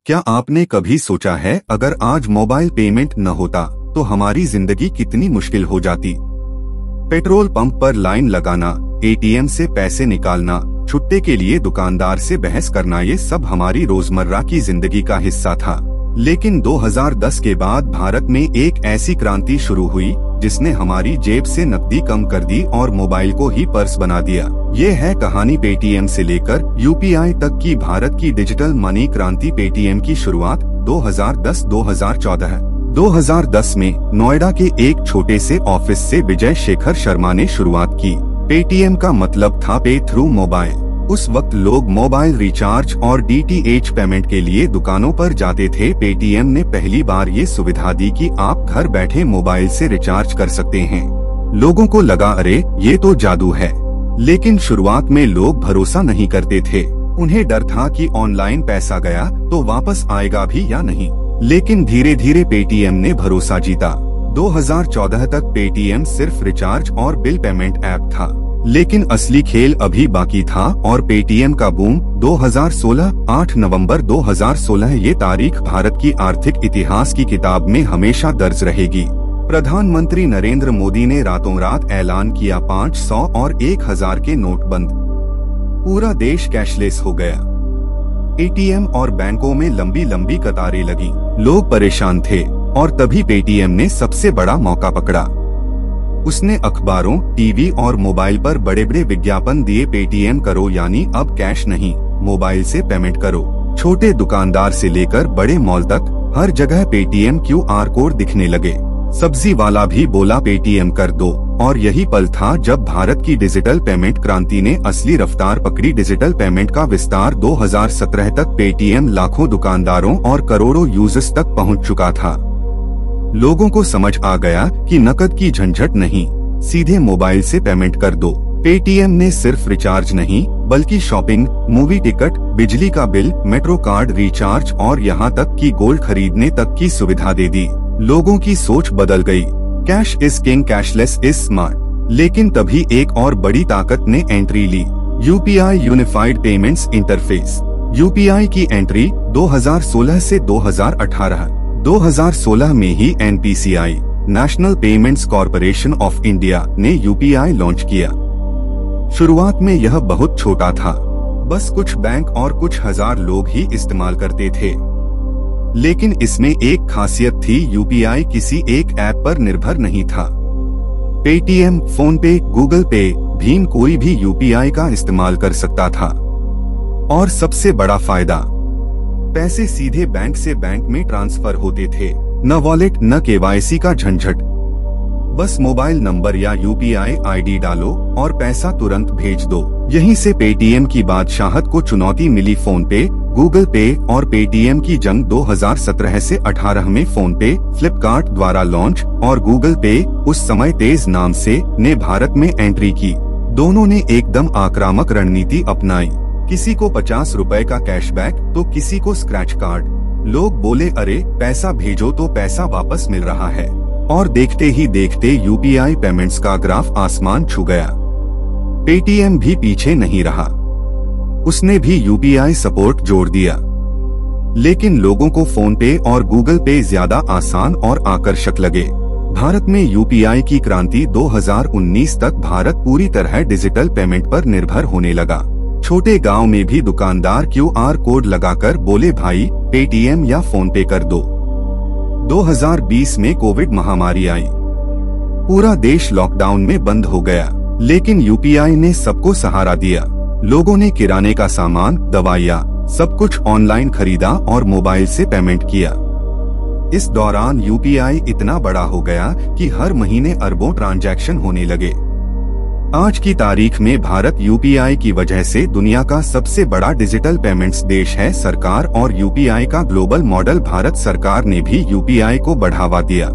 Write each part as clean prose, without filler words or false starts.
क्या आपने कभी सोचा है अगर आज मोबाइल पेमेंट न होता तो हमारी जिंदगी कितनी मुश्किल हो जाती। पेट्रोल पंप पर लाइन लगाना, एटीएम से पैसे निकालना, छुट्टे के लिए दुकानदार से बहस करना, ये सब हमारी रोजमर्रा की जिंदगी का हिस्सा था। लेकिन 2010 के बाद भारत में एक ऐसी क्रांति शुरू हुई जिसने हमारी जेब से नकदी कम कर दी और मोबाइल को ही पर्स बना दिया। ये है कहानी पेटीएम से लेकर यूपीआई तक की भारत की डिजिटल मनी क्रांति। पेटीएम की शुरुआत 2010-2014 2010 में नोएडा के एक छोटे से ऑफिस से विजय शेखर शर्मा ने शुरुआत की। पेटीएम का मतलब था पे थ्रू मोबाइल। उस वक्त लोग मोबाइल रिचार्ज और डीटीएच पेमेंट के लिए दुकानों पर जाते थे। पेटीएम ने पहली बार ये सुविधा दी कि आप घर बैठे मोबाइल से रिचार्ज कर सकते हैं। लोगों को लगा अरे ये तो जादू है, लेकिन शुरुआत में लोग भरोसा नहीं करते थे। उन्हें डर था कि ऑनलाइन पैसा गया तो वापस आएगा भी या नहीं। लेकिन धीरे धीरे पेटीएम ने भरोसा जीता। 2014 तक पेटीएम सिर्फ रिचार्ज और बिल पेमेंट ऐप था, लेकिन असली खेल अभी बाकी था और पेटीएम का बूम 2016 8 नवंबर 2016 ये तारीख भारत की आर्थिक इतिहास की किताब में हमेशा दर्ज रहेगी। प्रधानमंत्री नरेंद्र मोदी ने रातों रात ऐलान किया 500 और 1000 के नोट बंद। पूरा देश कैशलेस हो गया। एटीएम और बैंकों में लंबी लंबी कतारें लगी। लोग परेशान थे और तभी पेटीएम ने सबसे बड़ा मौका पकड़ा। उसने अखबारों, टीवी और मोबाइल पर बड़े बड़े विज्ञापन दिए, पेटीएम करो यानी अब कैश नहीं, मोबाइल से पेमेंट करो। छोटे दुकानदार से लेकर बड़े मॉल तक हर जगह पेटीएम क्यूआर कोड दिखने लगे। सब्जी वाला भी बोला पेटीएम कर दो। और यही पल था जब भारत की डिजिटल पेमेंट क्रांति ने असली रफ्तार पकड़ी। डिजिटल पेमेंट का विस्तार 2017 तक पेटीएम लाखों दुकानदारों और करोड़ों यूजर्स तक पहुंच चुका था। लोगों को समझ आ गया कि नकद की झंझट नहीं, सीधे मोबाइल से पेमेंट कर दो। पेटीएम ने सिर्फ रिचार्ज नहीं बल्कि शॉपिंग, मूवी टिकट, बिजली का बिल, मेट्रो कार्ड रिचार्ज और यहाँ तक कि गोल्ड खरीदने तक की सुविधा दे दी। लोगों की सोच बदल गई। Cash is king, cashless is smart. लेकिन तभी एक और बड़ी ताकत ने एंट्री ली, UPI unified payments interface. UPI की एंट्री 2016 से 2018। 2016 में ही NPCI, national payments corporation of India ने यूपीआई लॉन्च किया। शुरुआत में यह बहुत छोटा था, बस कुछ बैंक और कुछ हजार लोग ही इस्तेमाल करते थे। लेकिन इसमें एक खासियत थी, यूपीआई किसी एक ऐप पर निर्भर नहीं था। पेटीएम, फोन पे, गूगल पे, भीम, कोई भी यूपीआई का इस्तेमाल कर सकता था। और सबसे बड़ा फायदा, पैसे सीधे बैंक से बैंक में ट्रांसफर होते थे। न वॉलेट, न केवाईसी का झंझट। बस मोबाइल नंबर या यूपीआई आईडी डालो और पैसा तुरंत भेज दो। यहीं से पेटीएम की बादशाहत को चुनौती मिली। फोन पे, गूगल पे और पेटीएम की जंग 2017 से 18 में फोन पे, फ्लिपकार्ट द्वारा लॉन्च और गूगल पे, उस समय तेज नाम से, ने भारत में एंट्री की। दोनों ने एकदम आक्रामक रणनीति अपनाई। किसी को 50 रुपए का कैशबैक तो किसी को स्क्रैच कार्ड। लोग बोले अरे पैसा भेजो तो पैसा वापस मिल रहा है। और देखते ही देखते यूपीआई पेमेंट्स का ग्राफ आसमान छू गया। पेटीएम भी पीछे नहीं रहा, उसने भी यूपीआई सपोर्ट जोड़ दिया। लेकिन लोगों को फोन पे और गूगल पे ज्यादा आसान और आकर्षक लगे। भारत में यूपीआई की क्रांति 2019 तक भारत पूरी तरह डिजिटल पेमेंट पर निर्भर होने लगा। छोटे गांव में भी दुकानदार क्यूआर कोड लगाकर बोले भाई पेटीएम या फोन पे कर दो। 2020 में कोविड महामारी आई, पूरा देश लॉकडाउन में बंद हो गया, लेकिन यूपीआई ने सबको सहारा दिया। लोगों ने किराने का सामान, दवाइयाँ, सब कुछ ऑनलाइन खरीदा और मोबाइल से पेमेंट किया। इस दौरान यूपीआई इतना बड़ा हो गया कि हर महीने अरबों ट्रांजैक्शन होने लगे। आज की तारीख में भारत यूपीआई की वजह से दुनिया का सबसे बड़ा डिजिटल पेमेंट्स देश है। सरकार और यूपीआई का ग्लोबल मॉडल, भारत सरकार ने भी यूपीआई को बढ़ावा दिया।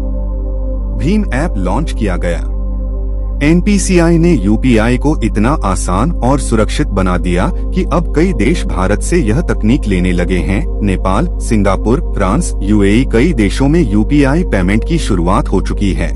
भीम ऐप लॉन्च किया गया। एनपीसीआई ने यूपीआई को इतना आसान और सुरक्षित बना दिया कि अब कई देश भारत से यह तकनीक लेने लगे हैं। नेपाल, सिंगापुर, फ्रांस, यूएई, कई देशों में यूपीआई पेमेंट की शुरुआत हो चुकी है।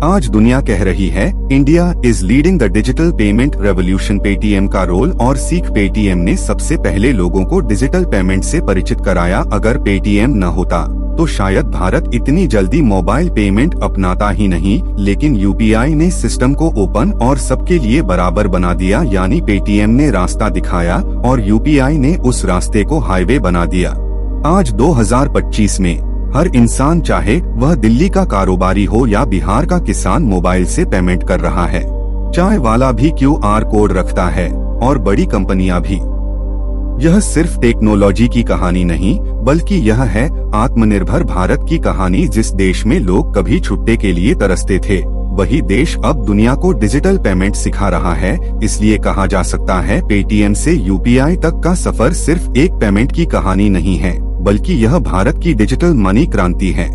आज दुनिया कह रही है India is leading the digital payment revolution. Paytm का रोल और सीख। पेटीएम ने सबसे पहले लोगों को डिजिटल पेमेंट से परिचित कराया। अगर पेटीएम न होता तो शायद भारत इतनी जल्दी मोबाइल पेमेंट अपनाता ही नहीं, लेकिन यूपीआई ने सिस्टम को ओपन और सबके लिए बराबर बना दिया। यानी पेटीएम ने रास्ता दिखाया और यूपीआई ने उस रास्ते को हाईवे बना दिया। आज 2025 में हर इंसान, चाहे वह दिल्ली का कारोबारी हो या बिहार का किसान, मोबाइल से पेमेंट कर रहा है। चाय वाला भी क्यूआर कोड रखता है और बड़ी कंपनियां भी। यह सिर्फ टेक्नोलॉजी की कहानी नहीं, बल्कि यह है आत्मनिर्भर भारत की कहानी। जिस देश में लोग कभी छुट्टे के लिए तरसते थे, वही देश अब दुनिया को डिजिटल पेमेंट सिखा रहा है। इसलिए कहा जा सकता है पेटीएम से यूपीआई तक का सफर सिर्फ एक पेमेंट की कहानी नहीं है, बल्कि यह भारत की डिजिटल मनी क्रांति है।